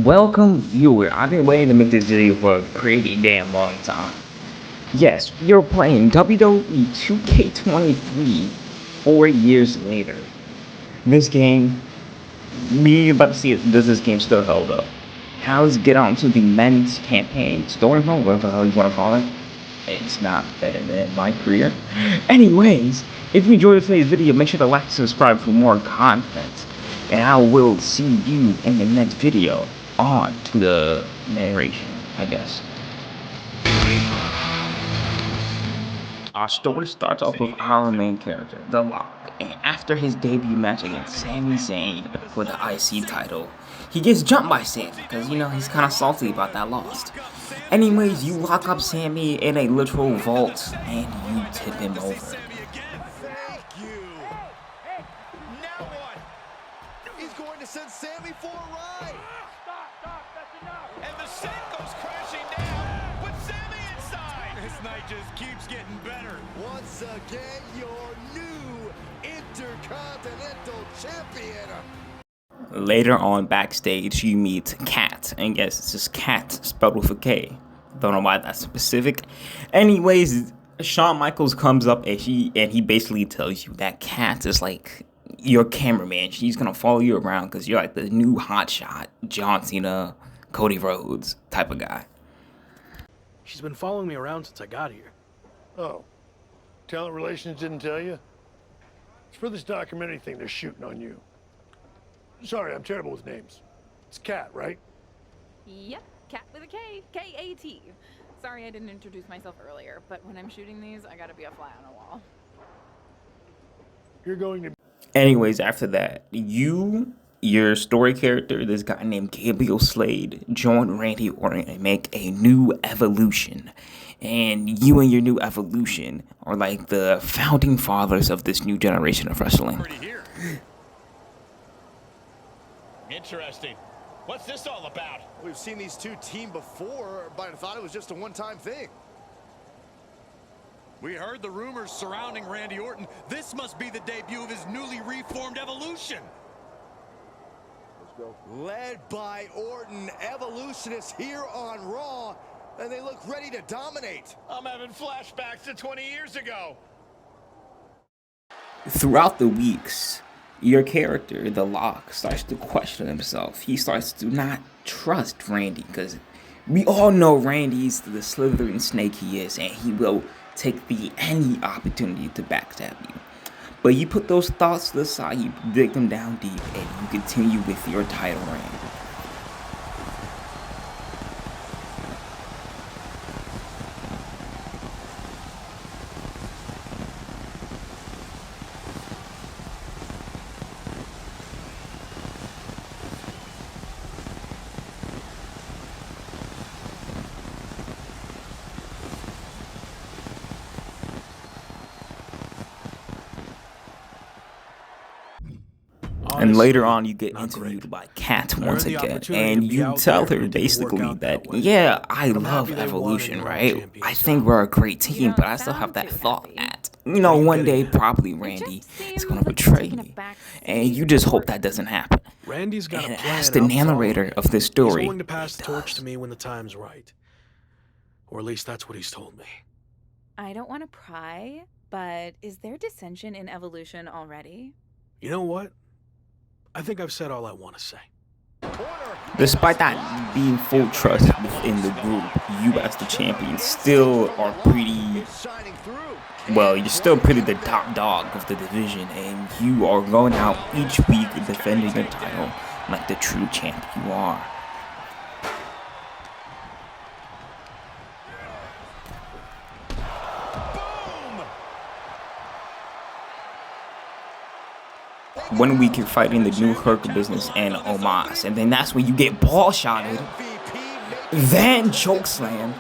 Welcome viewer, I've been waiting to make this video for a pretty damn long time. Yes, you're playing WWE 2K23 4 years later. This game, me about to see it, does this game still hold up? How does it get on to the men's campaign story mode, whatever the hell you want to call it? It's not better than my career. Anyways, if you enjoyed today's video, make sure to like and subscribe for more content. And I will see you in the next video. On to the narration, I guess. Our story starts off with our main character, The Lock, and after his debut match against Sami Zayn for the IC title, he gets jumped by Sami because, he's kind of salty about that loss. Anyways, you lock up Sami in a literal vault and you tip him over. He's going to send Sami for a ride. And the set goes crashing down with Sami inside. This night just keeps getting better. Once again, your new Intercontinental Champion. Later on backstage, you meet Kat, and guess it's just Kat spelled with a K. Don't know why that's specific. Anyways, Shawn Michaels comes up and he basically tells you that Kat is like your cameraman. She's gonna follow you around because you're like the new hotshot John Cena, Cody Rhodes type of guy. She's been following me around since I got here. Oh, talent relations didn't tell you? It's for this documentary thing they're shooting on you. Sorry, I'm terrible with names. It's Kat, right? Yep, Kat with a K, K-A-T. Sorry I didn't introduce myself earlier, but when I'm shooting these, I gotta be a fly on the wall. You're going to... Anyways, after that, your story character, this guy named Gabriel Slade, join Randy Orton and make a new evolution. And you and your new evolution are like the founding fathers of this new generation of wrestling. Interesting. What's this all about? We've seen these two team before, but I thought it was just a one-time thing. We heard the rumors surrounding Randy Orton. This must be the debut of his newly reformed Evolution. Let's go. Led by Orton, Evolution is here on Raw, and they look ready to dominate. I'm having flashbacks to 20 years ago. Throughout the weeks, your character, The Lock, starts to question himself. He starts to not trust Randy because we all know Randy's the slithering snake he is, and he will take any opportunity to backstab you. But you put those thoughts to the side, you dig them down deep, and you continue with your title reign. And later on, you get interviewed by Kat once again, and you tell her basically that, yeah, I love Evolution, right? I think we're a great team, but I still have that thought that, one day probably Randy is going to betray me. And you just hope that doesn't happen. Randy's got And a plan. as the narrator of this story, he's going to pass the torch to me when the time's right. Or at least that's what he's told me. I don't want to pry, but is there dissension in Evolution already? You know what? I think I've said all I want to say. despite that being full trust within the group, you as the champion still are pretty, well, you're still pretty the top dog of the division, and you are going out each week defending your title like the true champ you are. One week you're fighting the new Hurt Business and Omos, and then that's when you get ball shotted, then chokeslam,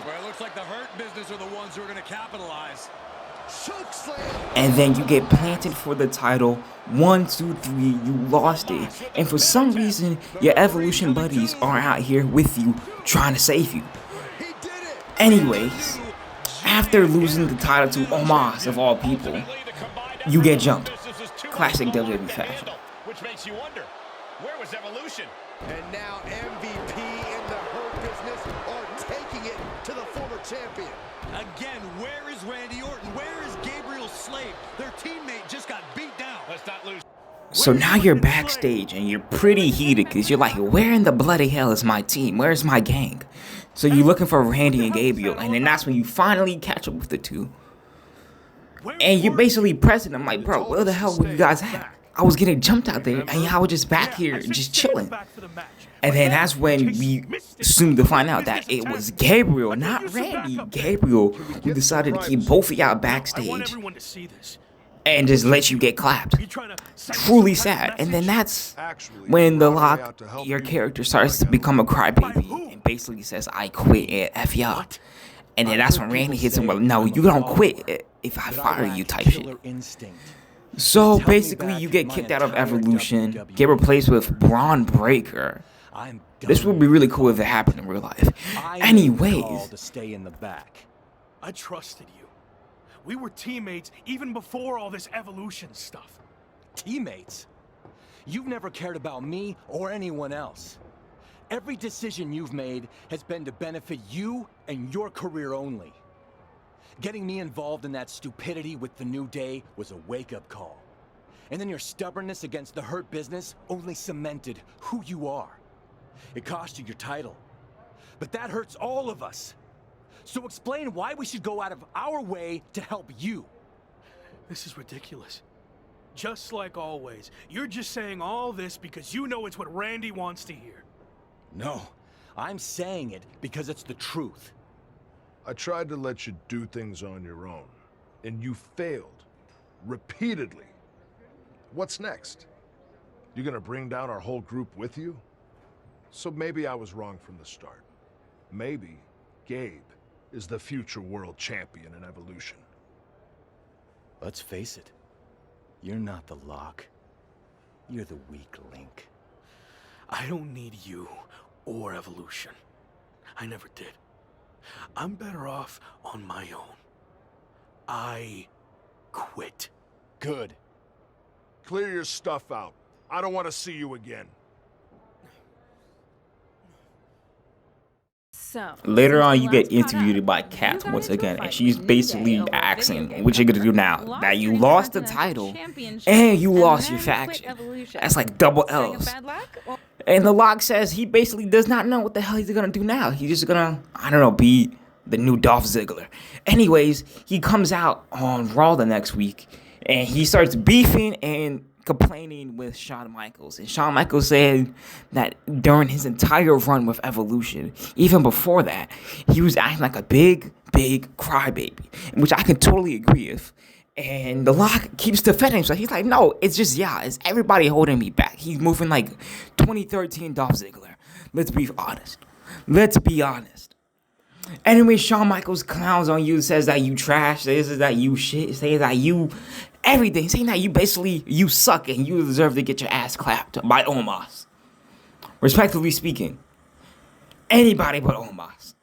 and then you get planted for the title. 1, 2, 3, you lost it, and for some reason your Evolution buddies are out here with you trying to save you. Anyways, after losing the title to Omos of all people, you get jumped. Classic WWE fashion. Which makes you wonder, where was Evolution? And now MVP So now you're backstage and you're pretty heated because you're like, where in the bloody hell is my team? Where's my gang? So you're looking for Randy and Gabriel, and then that's when you finally catch up with the two. And you're basically pressing them like, bro, where the hell were you guys at? I was getting jumped out there, and y'all were just back here, just chilling. And then that's when we soon to find out that it was Gabriel, not Randy. Gabriel, who decided to keep both of y'all backstage and just let you get clapped. Truly sad. And then that's when the Lock, your character, starts to become a crybaby and basically says, I quit and F y'all. And then that's when Randy hits him with, no, you don't quit if I fire you type shit. So basically you get kicked out of Evolution, get replaced with Braun Breaker. This would be really cool if it happened in real life. Anyways, I trusted you. We were teammates even before all this evolution stuff. Teammates? You've never cared about me or anyone else. Every decision you've made has been to benefit you and your career only. Getting me involved in that stupidity with the New Day was a wake-up call. And then your stubbornness against the Hurt Business only cemented who you are. It cost you your title. But that hurts all of us. So explain why we should go out of our way to help you. This is ridiculous. Just like always, you're just saying all this because you know it's what Randy wants to hear. No, I'm saying it because it's the truth. I tried to let you do things on your own, and you failed. Repeatedly. What's next? You gonna bring down our whole group with you? So maybe I was wrong from the start. Maybe Gabe is the future world champion in Evolution. Let's face it. You're not the Lock. You're the weak link. I don't need you or Evolution. I never did. I'm better off on my own. I quit. Good. Clear your stuff out. I don't want to see you again. So later on, you get interviewed by Kat once again, and she's basically asking, what you gonna do now? Now you lost the title, and you lost your faction. That's like double L's. And the Lock says he basically does not know what the hell he's gonna do now. He's just gonna, I don't know, be the new Dolph Ziggler. Anyways, he comes out on Raw the next week, and he starts beefing and complaining with Shawn Michaels. And Shawn Michaels said that during his entire run with Evolution, even before that, he was acting like a big crybaby, which I can totally agree with. And the Lock keeps defending himself. He's like, no, it's just, yeah, it's everybody holding me back. He's moving like 2013 Dolph Ziggler. Let's be honest. Let's be honest. Anyway, Shawn Michaels clowns on you, says that you trash, says that you shit, says that you everything, saying that you suck and you deserve to get your ass clapped by Omos. Respectively speaking, anybody but Omos.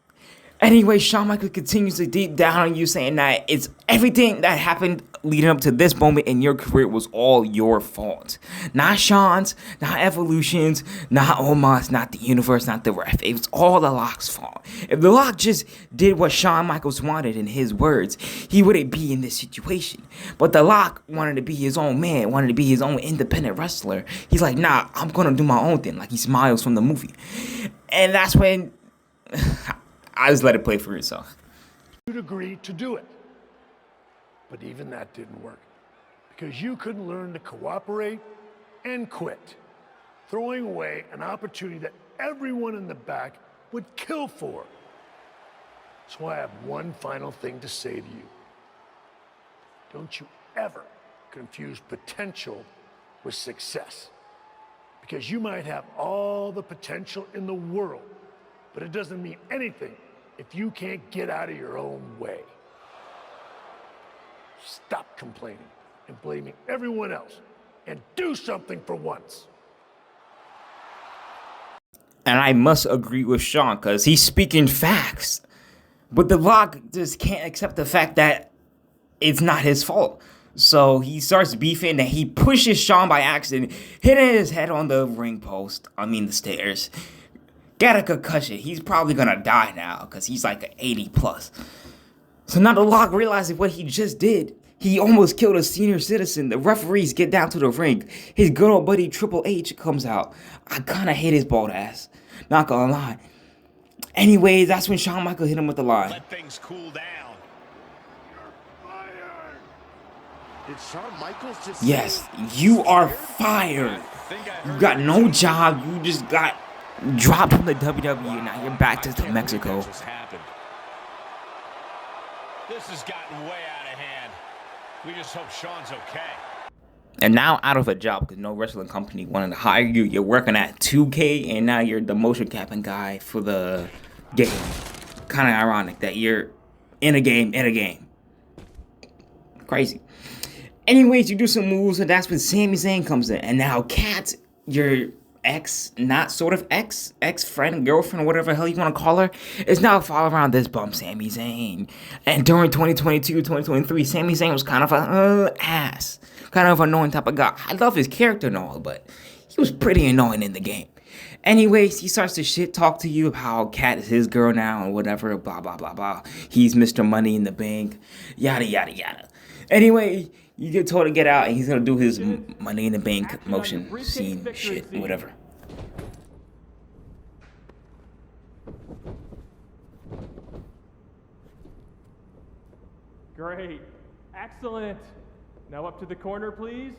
Anyway, Shawn Michaels continues to deep down on you, saying that it's everything that happened leading up to this moment in your career was all your fault. Not Shawn's, not Evolution's, not Omos, not the universe, not the ref. It was all the Lock's fault. If the Lock just did what Shawn Michaels wanted in his words, he wouldn't be in this situation. But the Lock wanted to be his own man, wanted to be his own independent wrestler. He's like, nah, I'm gonna do my own thing, like he smiles from the movie. And that's when I just let it play for itself. You'd agree to do it. But even that didn't work. Because you couldn't learn to cooperate and quit. Throwing away an opportunity that everyone in the back would kill for. So I have one final thing to say to you. Don't you ever confuse potential with success. Because you might have all the potential in the world, but it doesn't mean anything if you can't get out of your own way. Stop complaining and blaming everyone else and do something for once. And I must agree with Shawn because he's speaking facts. But the Lock just can't accept the fact that it's not his fault. So he starts beefing and he pushes Shawn by accident, hitting his head on the the stairs. Got a concussion. He's probably gonna die now because he's like 80 plus. So now the Lock realizes what he just did. He almost killed a senior citizen. The referees get down to the ring. His good old buddy Triple H comes out. I kind of hate his bald ass. Not gonna lie. Anyways, that's when Shawn Michaels hit him with the line. Let things cool down. Did Shawn Michaels just Yes, you are fired. You got no job. You just got dropped from the WWE. Now you're back to Mexico. This has gotten way out of hand. We just hope Shawn's okay. And now out of a job because no wrestling company wanted to hire you. You're working at 2K and now you're the motion captain guy for the game. Kind of ironic that you're in a game. Crazy. Anyways, you do some moves and that's when Sami Zayn comes in. And now Kat, your ex-friend, girlfriend, whatever the hell you want to call her, is now following around this bum Sami Zayn. And during 2022, 2023, Sami Zayn was kind of an ass. Kind of annoying type of guy. I love his character and all, but he was pretty annoying in the game. Anyways, he starts to shit talk to you about how Kat is his girl now and whatever, blah, blah, blah, blah. He's Mr. Money in the Bank, yada, yada, yada. Anyway, you get told to get out, and he's gonna do his Money in the Bank motion scene shit, whatever. Great. Excellent. Now up to the corner, please.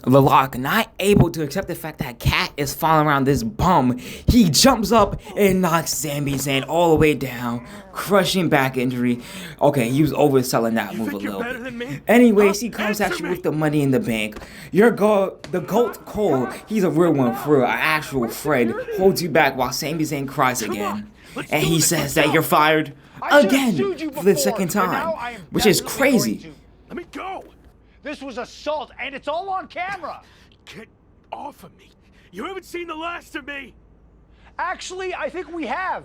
The Lock, not able to accept the fact that Kat is following around this bum, he jumps up and knocks Sami Zayn all the way down, crushing back injury. Okay, he was overselling that move a little bit. Anyways, he comes at you with the Money in the Bank. The GOAT Cole, he's a real one for real, an actual friend, holds you back while Sami Zayn cries again. And he says that you're fired again for the second time, which is crazy. Let me go! This was assault, and it's all on camera! Get off of me! You haven't seen the last of me! Actually, I think we have.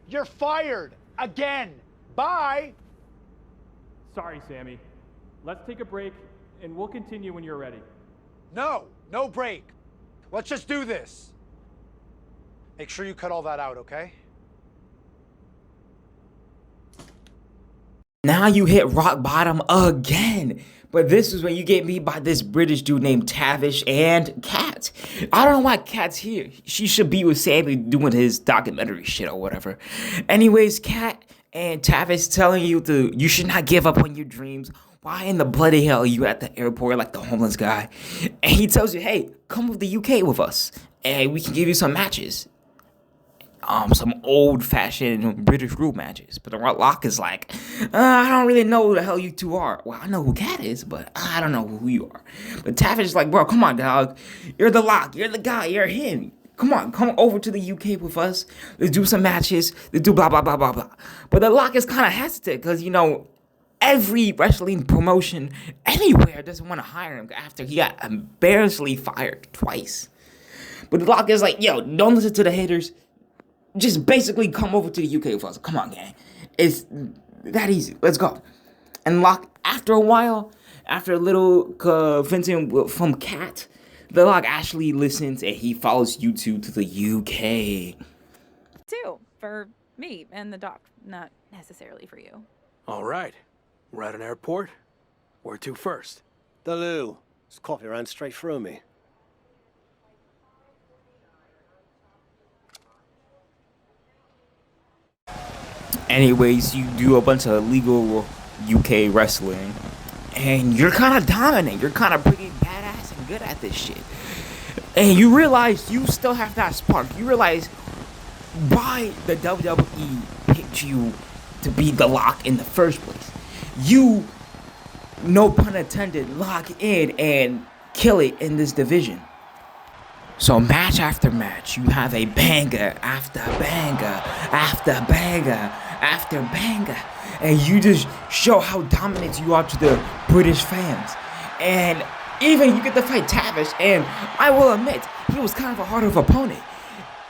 You're fired. Again. Bye! Sorry, Sammy. Let's take a break, and we'll continue when you're ready. No break. Let's just do this. Make sure you cut all that out, okay? Now you hit rock bottom again. But this is when you get beat by this British dude named Tavish and Kat. I don't know why Kat's here. She should be with Sammy doing his documentary shit or whatever. Anyways, Kat and Tavish telling you you should not give up on your dreams. Why in the bloody hell are you at the airport like the homeless guy? And he tells you, hey, come to the UK with us and we can give you some matches. Some old-fashioned British group matches. But the Lock is like, I don't really know who the hell you two are. Well, I know who Kat is, but I don't know who you are. But Tavish is like, bro, come on, dog. You're the Lock. You're the guy. You're him. Come on, come over to the UK with us. Let's do some matches. Let's do blah, blah, blah, blah, blah. But the Lock is kind of hesitant because, you know, every wrestling promotion anywhere doesn't want to hire him after he got embarrassingly fired twice. But the Lock is like, yo, don't listen to the haters. Just basically come over to the UK with us. Come on, gang. It's that easy. Let's go. And Lock, after a while, after a little convincing from Kat, the Lock actually listens and he follows you two to the UK. Too, for me and the doc, not necessarily for you. All right. We're at an airport. Where to first? The loo. This coffee ran straight through me. Anyways, you do a bunch of illegal UK wrestling, and you're kind of dominant. You're kind of pretty badass and good at this shit. And you realize you still have that spark. You realize why the WWE picked you to be the Lock in the first place. You, no pun intended, lock in and kill it in this division. So match after match, you have a banger after banger after banger after banger. And you just show how dominant you are to the British fans. And even you get to fight Tavish, and I will admit, he was kind of a harder opponent.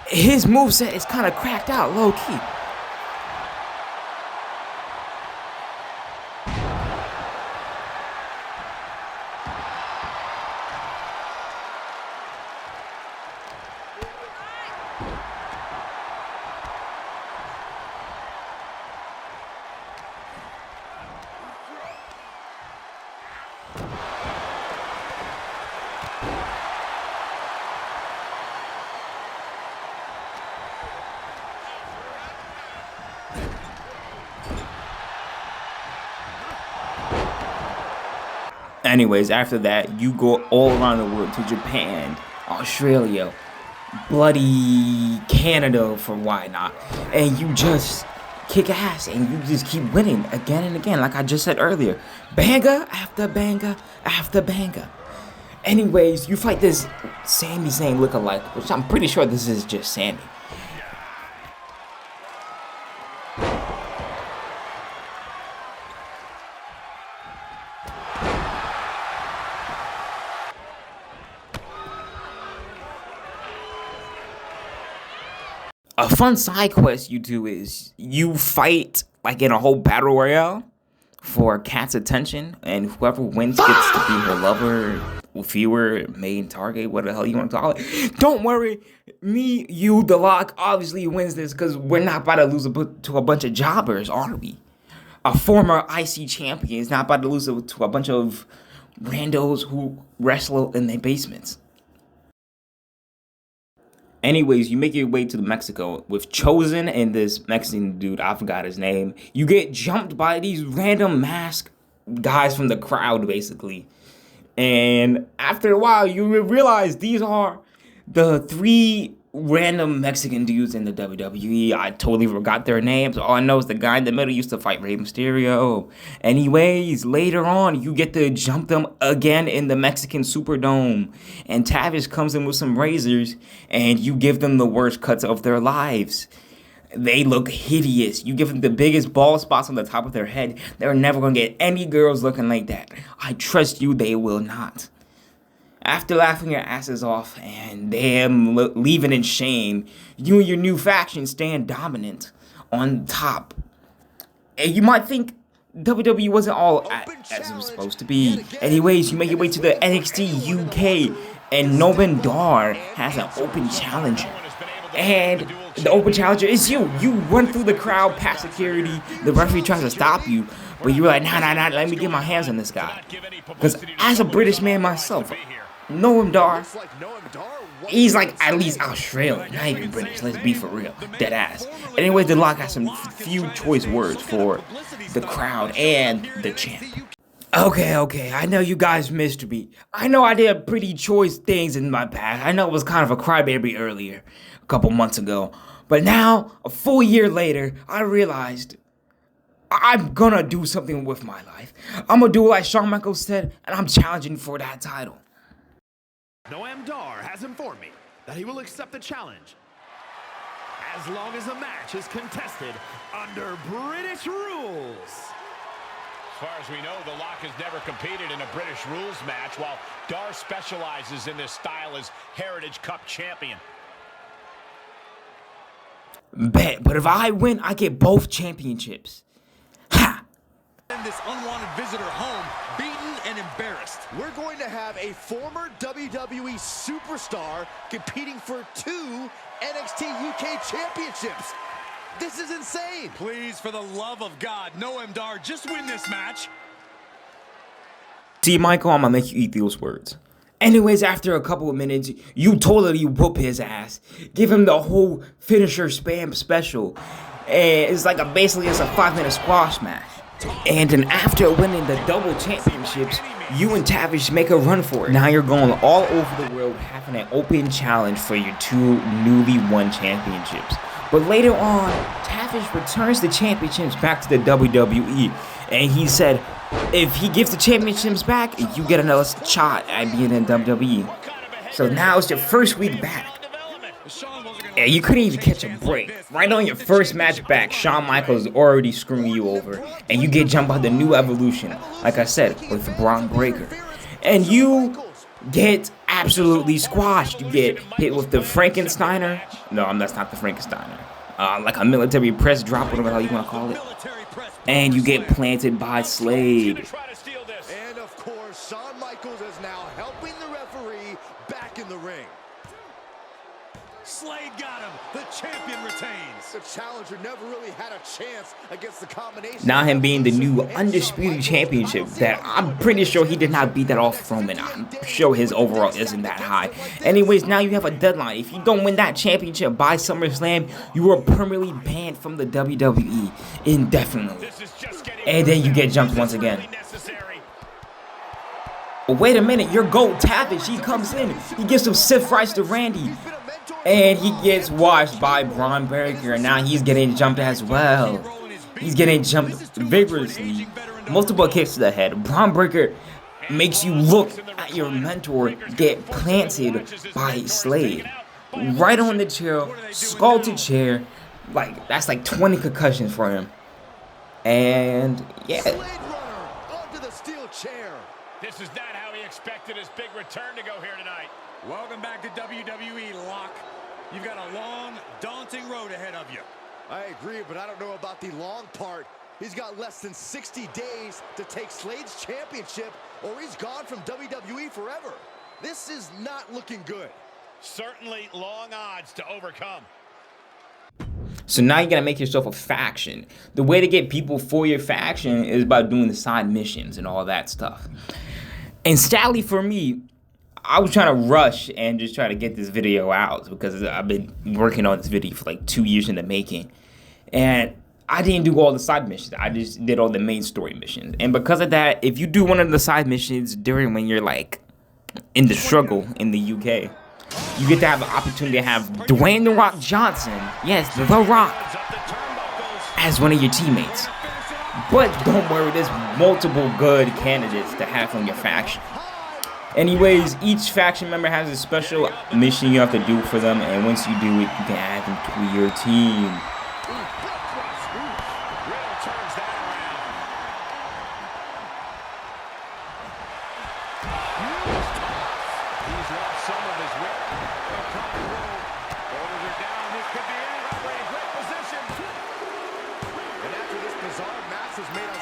His moveset is kind of cracked out, low-key. Anyways, after that, you go all around the world to Japan, Australia, bloody Canada for why not, and you just kick ass and you just keep winning again and again, like I just said earlier. Banger after banger after banger. Anyways, you fight this Sami Zayn lookalike, which I'm pretty sure this is just Sami. A fun side quest you do is you fight like in a whole battle royale for Kat's attention, and whoever wins gets to be her lover, viewer, main target, what the hell you want to call it. Don't worry, me, you, The Lock obviously wins this because we're not about to lose to a bunch of jobbers, are we? A former IC champion is not about to lose to a bunch of randos who wrestle in their basements. Anyways, you make your way to Mexico with Chosen and this Mexican dude, I forgot his name. You get jumped by these random masked guys from the crowd, basically. And after a while, you realize these are the 3 random Mexican dudes in the WWE. I totally forgot their names. All I know is the guy in the middle used to fight Rey Mysterio. Anyways, later on, you get to jump them again in the Mexican Superdome. And Tavish comes in with some razors, and you give them the worst cuts of their lives. They look hideous. You give them the biggest bald spots on the top of their head. They're never going to get any girls looking like that. I trust you, they will not. After laughing your asses off and them leaving in shame, you and your new faction stand dominant on top. And you might think WWE wasn't all as it was supposed to be. Anyways, you make your way to the NXT UK, and Noam Dar has an open challenger. And the open challenger is you. You run through the crowd past security. The referee tries to stop you, but you're like, nah, let me get my hands on this guy. Because as a British man myself, Noam Dar, he's like at least Australian, not even British, let's be for real, dead ass. Anyway, The Lock has some few choice words for the crowd and the champ. Okay, I know you guys missed me. I know I did pretty choice things in my past. I know it was kind of a crybaby earlier, a couple months ago. But now, a full year later, I realized I'm gonna do something with my life. I'm gonna do like Shawn Michaels said, and I'm challenging for that title. Noam Dar has informed me that he will accept the challenge as long as the match is contested under British rules. As far as we know, The Lock has never competed in a British rules match, while Dar specializes in this style as Heritage Cup champion. Bet, but if I win, I get both championships. Ha! Send this unwanted visitor home, beaten and embarrassed. We're going to have a former WWE superstar competing for 2 NXT UK championships. This is insane. Please, for the love of God, Noam Dar, just win this match. See, Michael, I'm gonna make you eat those words. Anyways, after a couple of minutes, you totally whoop his ass. Give him the whole finisher spam special. And it's like basically it's a 5-minute squash match. And then after winning the double championships, you and Tavish make a run for it. Now you're going all over the world having an open challenge for your 2 newly won championships. But later on, Tavish returns the championships back to the WWE. And he said, if he gives the championships back, you get another shot at being in WWE. So now it's your first week back. And you couldn't even catch a break. Right on your first match back, Shawn Michaels is already screwing you over. And you get jumped by the new Evolution, like I said, with Braun Breaker. And you get absolutely squashed. You get hit with the Frankensteiner. No, that's not the Frankensteiner. Like a military press drop, whatever the hell you want to call it. And you get planted by Slade. And of course, Shawn Michaels is now helping the referee back in the ring. Slade got him. The champion retains. The challenger never really had a chance against the combination. Now him being the new undisputed championship that I'm pretty sure he did not beat that off Roman. I'm sure his overall isn't that high. Anyways, now you have a deadline. If you don't win that championship by SummerSlam, you are permanently banned from the WWE indefinitely. And then you get jumped once again. But wait a minute, your GOAT Tavish, he comes in, he gives some stiff rights to Randy, and he gets washed by Braun Breaker, and now he's getting jumped as well. He's getting jumped vigorously. Multiple kicks to the head. Braun Breaker makes you look at your mentor get planted by Slade. Right on the chair, skull to chair. Like, that's like 20 concussions for him. And, yeah. Onto the steel chair. This is not how he expected his big return to go here tonight. Welcome back to WWE, Locke. You've got a long, daunting road ahead of you. I agree, but I don't know about the long part. He's got less than 60 days to take Slade's championship, or he's gone from WWE forever. This is not looking good. Certainly long odds to overcome. So now you gotta make yourself a faction. The way to get people for your faction is by doing the side missions and all that stuff. And sadly for me, I was trying to rush and just try to get this video out because I've been working on this video for like 2 years in the making. And I didn't do all the side missions. I just did all the main story missions. And because of that, if you do one of the side missions during when you're like in the struggle in the UK, you get to have the opportunity to have Dwayne The Rock Johnson, yes, The Rock, as one of your teammates. But don't worry, there's multiple good candidates to have on your faction. Anyways, each faction member has a special mission you have to do for them, and once you do it, you can add them to your team.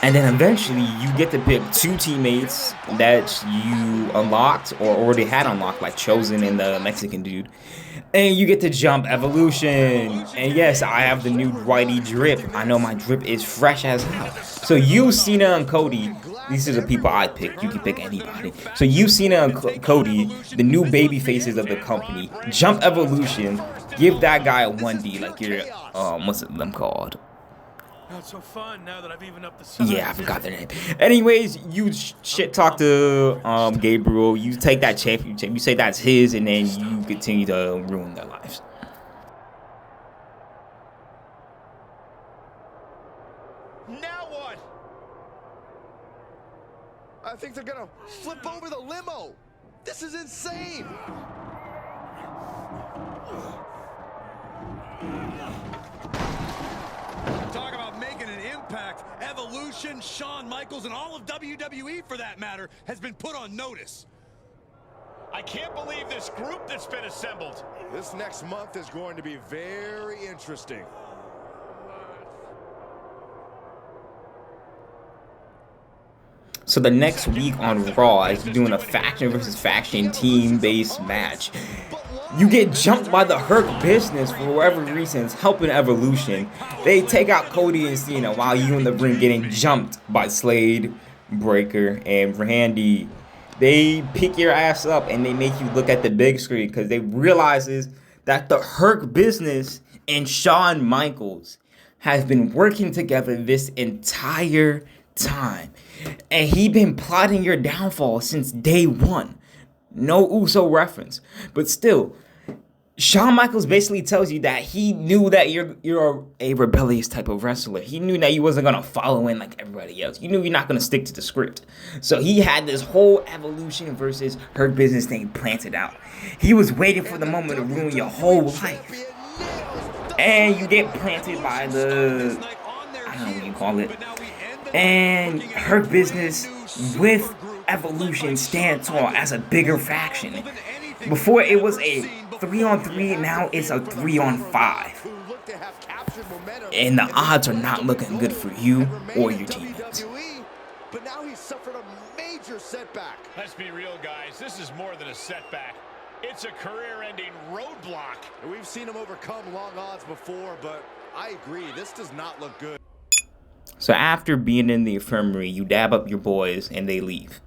And then eventually you get to pick 2 teammates that you unlocked or already had unlocked, like Chosen and the Mexican dude. And you get to jump Evolution. And yes, I have the new Dwighty drip. I know my drip is fresh as hell. So you, Cena, and Cody, these are the people I picked. You can pick anybody. So you, Cena, and Cody, the new baby faces of the company. Jump Evolution. Give that guy a 1D, like your, what's them called? Not so fun now that I've even up the size. Yeah, I forgot their name. Anyways, you shit talk to Gabriel. You take that championship. You say that's his, and then you continue to ruin their lives. Now what? I think they're gonna flip over the limo. This is insane. Talk about making an impact. Evolution, Shawn Michaels, and all of WWE, for that matter, has been put on notice. I can't believe this group that's been assembled. This next month is going to be very interesting. So the next week on Raw, as you're doing a faction versus faction team-based match, you get jumped by the Hurt Business for whatever reasons, helping Evolution. They take out Cody and Cena while you in the ring getting jumped by Slade, Breaker, and Randy. They pick your ass up and they make you look at the big screen because they realizes that the Hurt Business and Shawn Michaels have been working together this entire time. And he been plotting your downfall since day one. No Uso reference. But still, Shawn Michaels basically tells you that he knew that you're a rebellious type of wrestler. He knew that you wasn't going to follow in like everybody else. You knew you're not going to stick to the script. So he had this whole Evolution versus Hurt Business thing planted out. He was waiting for the moment to ruin your whole life. And you get planted by the, I don't know what you call it. And Hurt Business with Evolution stand tall as a bigger faction. Before it was a 3-on-3, now it's a 3-on-5. And the odds are not looking good for you or your teammates. But now he's suffered a major setback. Let's be real, guys. This is more than a setback. It's a career-ending roadblock. We've seen him overcome long odds before, but I agree, this does not look good. So after being in the infirmary, you dab up your boys and they leave.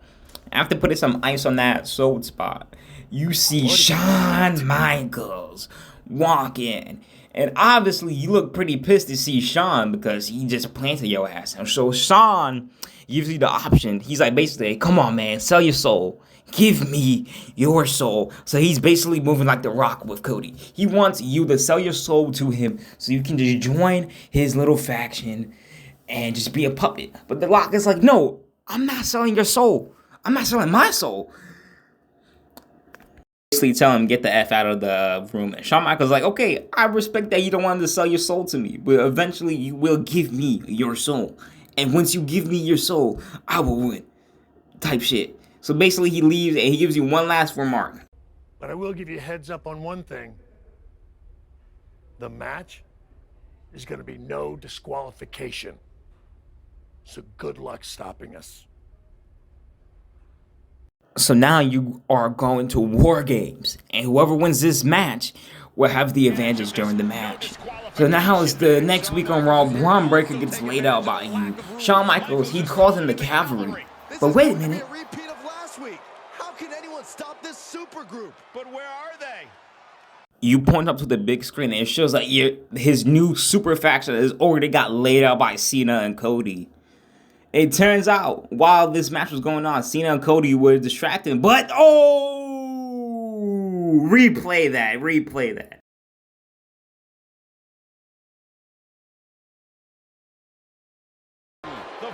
After putting some ice on that sold spot, you see Shawn Michaels walk in. And obviously you look pretty pissed to see Shawn because he just planted your ass. And so Shawn He gives you the option. He's like, basically, come on, man, sell your soul. Give me your soul. So he's basically moving like The Rock with Cody. He wants you to sell your soul to him so you can just join his little faction and just be a puppet. But The Rock is like, no, I'm not selling your soul. I'm not selling my soul. Basically tell him, get the F out of the room. And Shawn Michaels like, okay, I respect that you don't want to sell your soul to me, but eventually you will give me your soul. And once you give me your soul, I will win. Type shit. So basically he leaves and he gives you one last remark. But I will give you a heads up on one thing. The match is going to be no disqualification. So good luck stopping us. So now you are going to War Games, and whoever wins this match will have the advantage during the match. So now it's the next week on Raw, Braun Breaker gets laid out by you. Shawn Michaels, he calls in the cavalry. But wait a minute. How can anyone stop this super group? But where are they? You point up to the big screen and it shows that his new super faction has already got laid out by Cena and Cody. It turns out, while this match was going on, Cena and Cody were distracted, but oh, replay that. The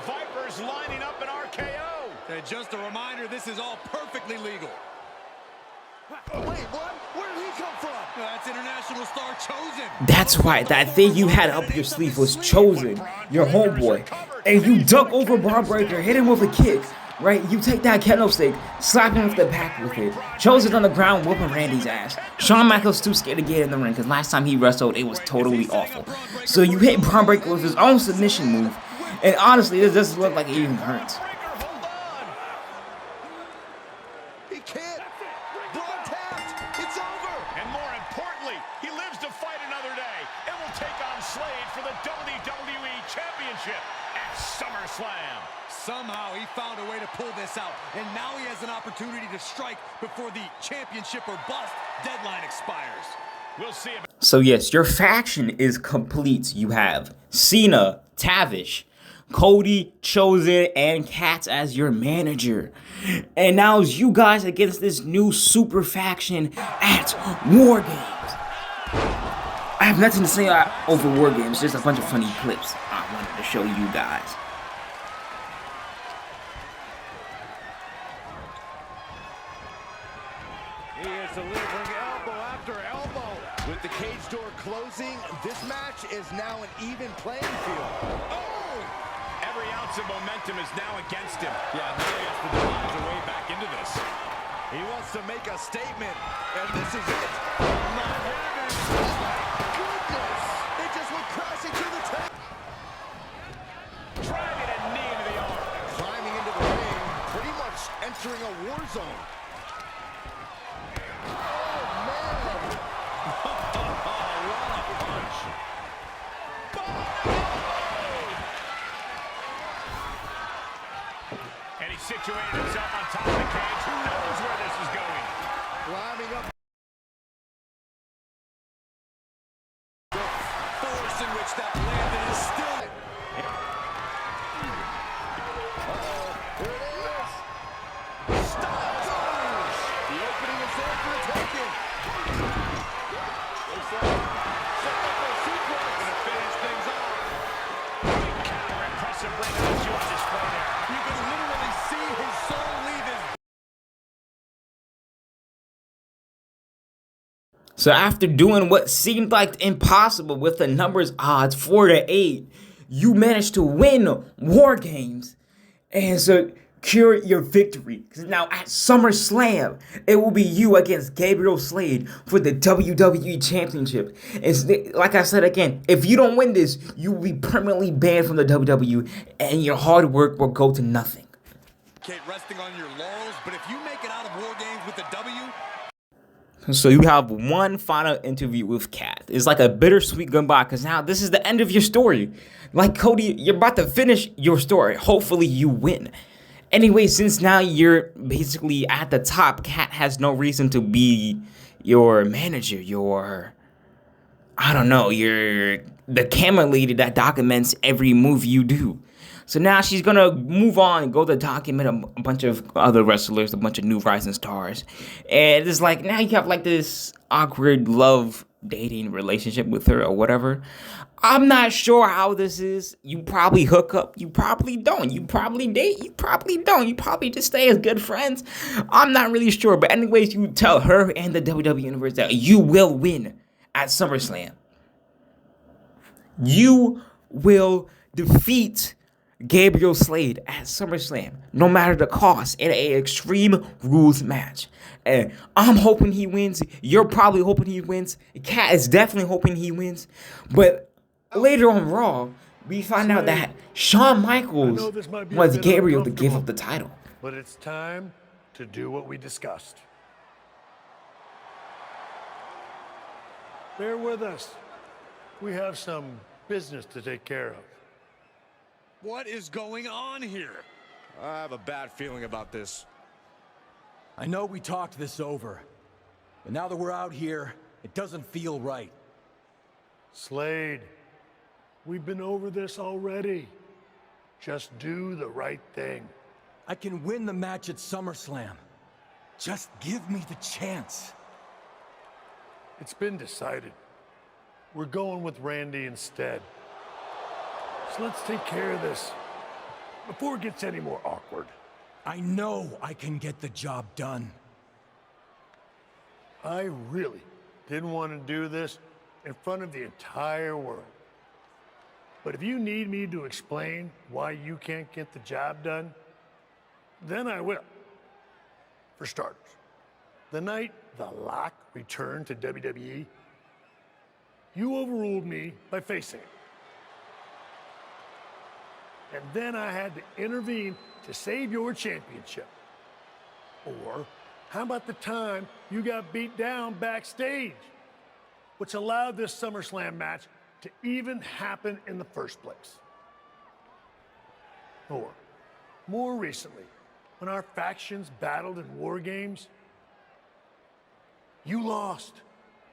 Vipers lining up an RKO. And just a reminder, this is all perfectly legal. Wait, what? Where did he come from? That's International Star Chosen. That's right, that thing you had up your sleeve was Chosen, your homeboy. And you duck over Braun Breaker, hit him with a kick, right? You take that candlestick, slap him with the back with it. Chosen on the ground, whooping Randy's ass. Shawn Michaels too scared to get in the ring, because last time he wrestled, it was totally awful. So you hit Braun Breaker with his own submission move, and honestly, this doesn't look like it even hurts. He can't. Braun tapped. It's over. And more importantly, he lives to fight another day and will take on Slade for the WWE Championship at SummerSlam. Somehow he found a way to pull this out, and now he has an opportunity to strike before the championship or bust deadline expires. We'll see. So yes, your faction is complete. You have Cena, Tavish, Cody, Chosen, and Katz as your manager. And now it's you guys against this new super faction at War Games. I have nothing to say over War Games, just a bunch of funny clips I wanted to show you guys. He is delivering elbow after elbow. With the cage door closing, this match is now an even playing field. Oh! Every ounce of momentum is now against him. Yeah, now he has to devise a way back into this. He wants to make a statement, and this is it. Not having. Oh my goodness! They just went crashing to the top. Driving a knee into the arm. Climbing into the ring, pretty much entering a war zone. And he situated himself on top of the cage. Who knows where this is going? Climbing up. The force in which that landed is still. Uh-oh, here it is. Styles. The opening is there for the taking. Looks like set up a suplex. Gonna finish things off. Big counter, impressive ring that you on display there. You can literally see his soul leave his. So after doing what seemed like impossible with the numbers odds 4-8, you managed to win War Games and secure your victory. Because now at SummerSlam, it will be you against Gabriel Slade for the WWE Championship. And like I said again, if you don't win this, you will be permanently banned from the WWE and your hard work will go to nothing. Kate, resting on your laurels, but if you make it out of War Games with the W. So you have one final interview with Kat. It's like a bittersweet goodbye because now this is the end of your story. Like Cody, you're about to finish your story. Hopefully you win. Anyway, since now you're basically at the top, Kat has no reason to be your manager, you're the camera lady that documents every move you do. So now she's gonna move on and go to document a bunch of other wrestlers, a bunch of new rising stars. And it's like now you have like this awkward love dating relationship with her or whatever. I'm not sure how this is. You probably hook up, you probably don't. You probably date, you probably don't. You probably just stay as good friends. I'm not really sure. But anyways, you tell her and the WWE Universe that you will win at SummerSlam. You will defeat Gabriel Slade at SummerSlam, no matter the cost, in an Extreme Rules match. And I'm hoping he wins. You're probably hoping he wins. Kat is definitely hoping he wins. But later on Raw, we find out that Shawn Michaels wants Gabriel to give up the title. But it's time to do what we discussed. Bear with us. We have some business to take care of. What is going on here? I have a bad feeling about this. I know we talked this over, but now that we're out here, it doesn't feel right. Slade, we've been over this already. Just do the right thing. I can win the match at SummerSlam. Just give me the chance. It's been decided. We're going with Randy instead. So let's take care of this before it gets any more awkward. I know I can get the job done. I really didn't want to do this in front of the entire world. But if you need me to explain why you can't get the job done, then I will. For starters, the night The Lock returned to WWE, you overruled me by facing it. And then I had to intervene to save your championship. Or how about the time you got beat down backstage, which allowed this SummerSlam match to even happen in the first place? Or more recently, when our factions battled in war games, you lost,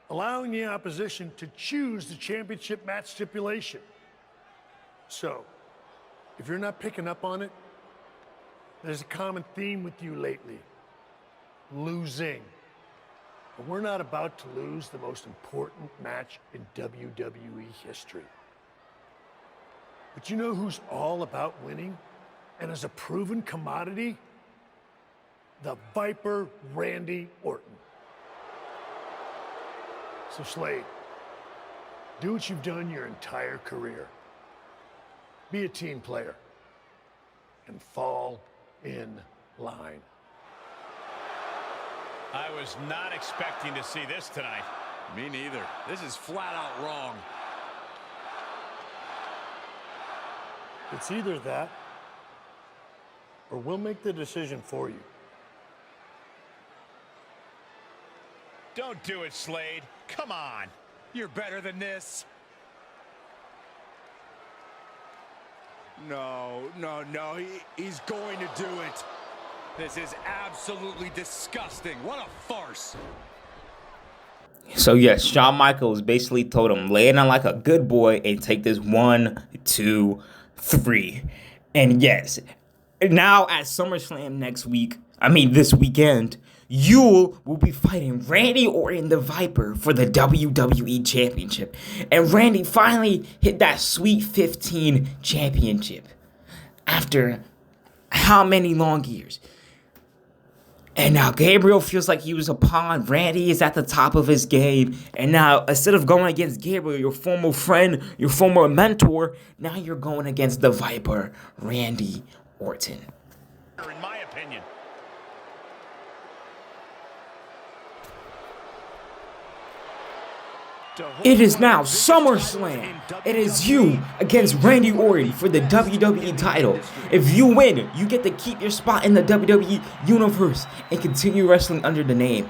allowing the opposition to choose the championship match stipulation. So, if you're not picking up on it, there's a common theme with you lately: losing. But we're not about to lose the most important match in WWE history. But you know who's all about winning and is a proven commodity? The Viper, Randy Orton. So Slade, do what you've done your entire career. Be a team player and fall in line. I was not expecting to see this tonight. Me neither. This is flat out wrong. It's either that, or we'll make the decision for you. Don't do it, Slade. Come on. You're better than this. No, he's going to do it. This is absolutely disgusting. What a farce. So yes, Shawn Michaels basically told him, lay it on like a good boy and take this 1, 2, 3. And yes, now at SummerSlam this weekend, Yule will be fighting Randy Orton, the Viper, for the WWE Championship. And Randy finally hit that sweet 15 championship after how many long years? And now Gabriel feels like he was a pawn. Randy is at the top of his game. And now, instead of going against Gabriel, your former friend, your former mentor, now you're going against the Viper, Randy Orton. In my opinion. It is now SummerSlam. It is you against Randy Orton for the WWE title. If you win, you get to keep your spot in the WWE Universe and continue wrestling under the name.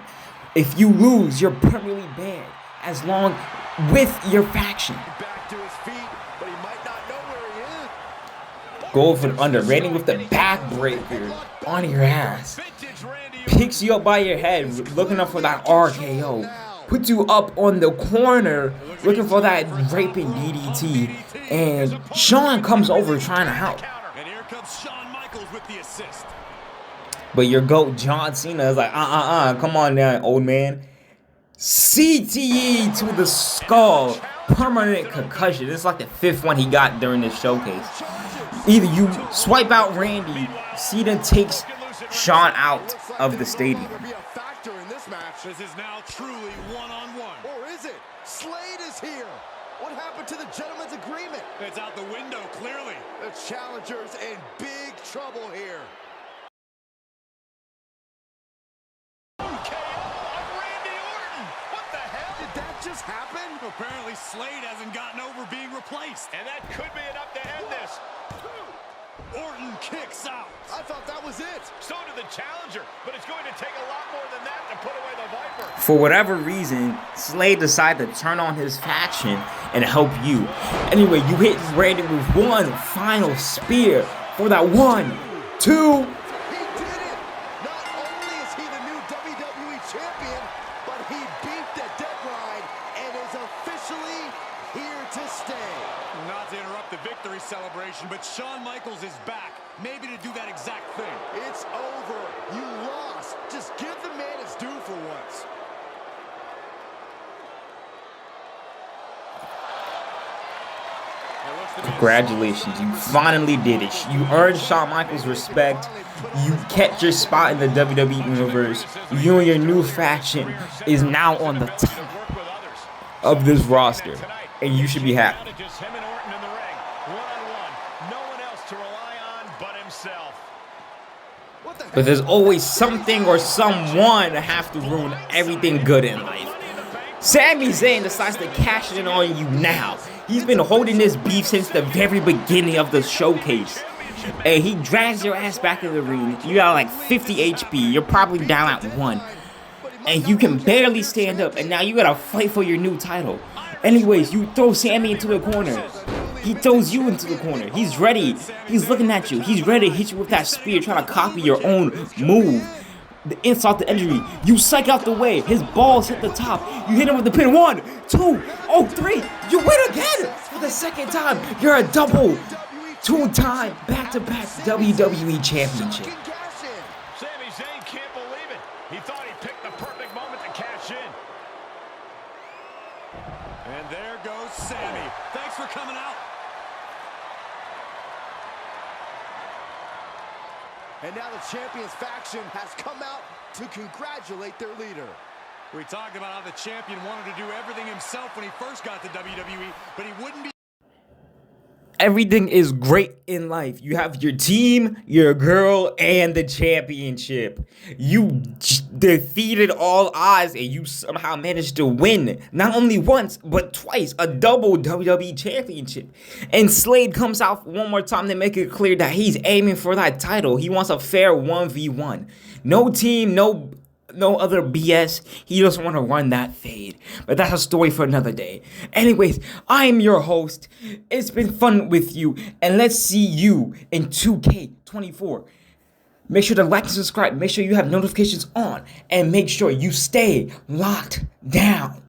If you lose, you're permanently banned as long with your faction. Back to his feet, but he might not know where he is. Go for the under. Randy with the backbreaker on your ass. Picks you up by your head, looking up for that RKO. Puts you up on the corner, looking for that raping DDT. And Shawn comes over trying to help. comes Shawn Michaels with the assist. But your GOAT, John Cena, is like, come on now, old man. CTE to the skull. Permanent concussion. This is like the 5th one he got during this showcase. Either you swipe out Randy, Cena takes Shawn out of the stadium. This is now truly one-on-one. Or is it? Slade is here. What happened to the gentleman's agreement? It's out the window, clearly. The challenger's in big trouble here. Just happened? Apparently Slade hasn't gotten over being replaced. And that could be enough to end this. Orton kicks out. I thought that was it. So did the challenger, but it's going to take a lot more than that to put away the Viper. For whatever reason, Slade decided to turn on his faction and help you. Anyway, you hit Randy with one final spear for that 1, 2. Celebration, but Shawn Michaels is back, maybe to do that exact thing. It's over. You lost. Just give the man his due for once. Congratulations, you finally did it. You earned Shawn Michaels' respect. You kept your spot in the WWE Universe. You and your new faction is now on the top of this roster, and you should be happy. But there's always something or someone that have to ruin everything good in life. Sami Zayn decides to cash in on you now. He's been holding this beef since the very beginning of the showcase. And he drags your ass back in the ring. You got like 50 HP. You're probably down at 1. And you can barely stand up. And now you gotta fight for your new title. Anyways, you throw Sami into the corner. He throws you into the corner. He's ready. He's looking at you. He's ready to hit you with that spear, trying to copy your own move. The insult to injury. You psych out the way. His balls hit the top. You hit him with the pin. 1, 2, 3. You win again for the 2nd time. You're a double, 2-time, back-to-back WWE Championship. Sami Zayn can't believe it. He thought he picked the perfect moment to cash in. And there goes Sami. Thanks for coming out. And now the Champions faction has come out to congratulate their leader. We talked about how the champion wanted to do everything himself when he first got to WWE, but he wouldn't be. Everything is great in life. You have your team, your girl, and the championship. You defeated all odds and you somehow managed to win. Not only once, but twice. A double WWE championship. And Slade comes out one more time to make it clear that he's aiming for that title. He wants a fair 1v1. No team, no other BS. He doesn't want to run that fade. But that's a story for another day. Anyways, I'm your host. It's been fun with you. And let's see you in 2K24. Make sure to like and subscribe. Make sure you have notifications on. And make sure you stay locked down.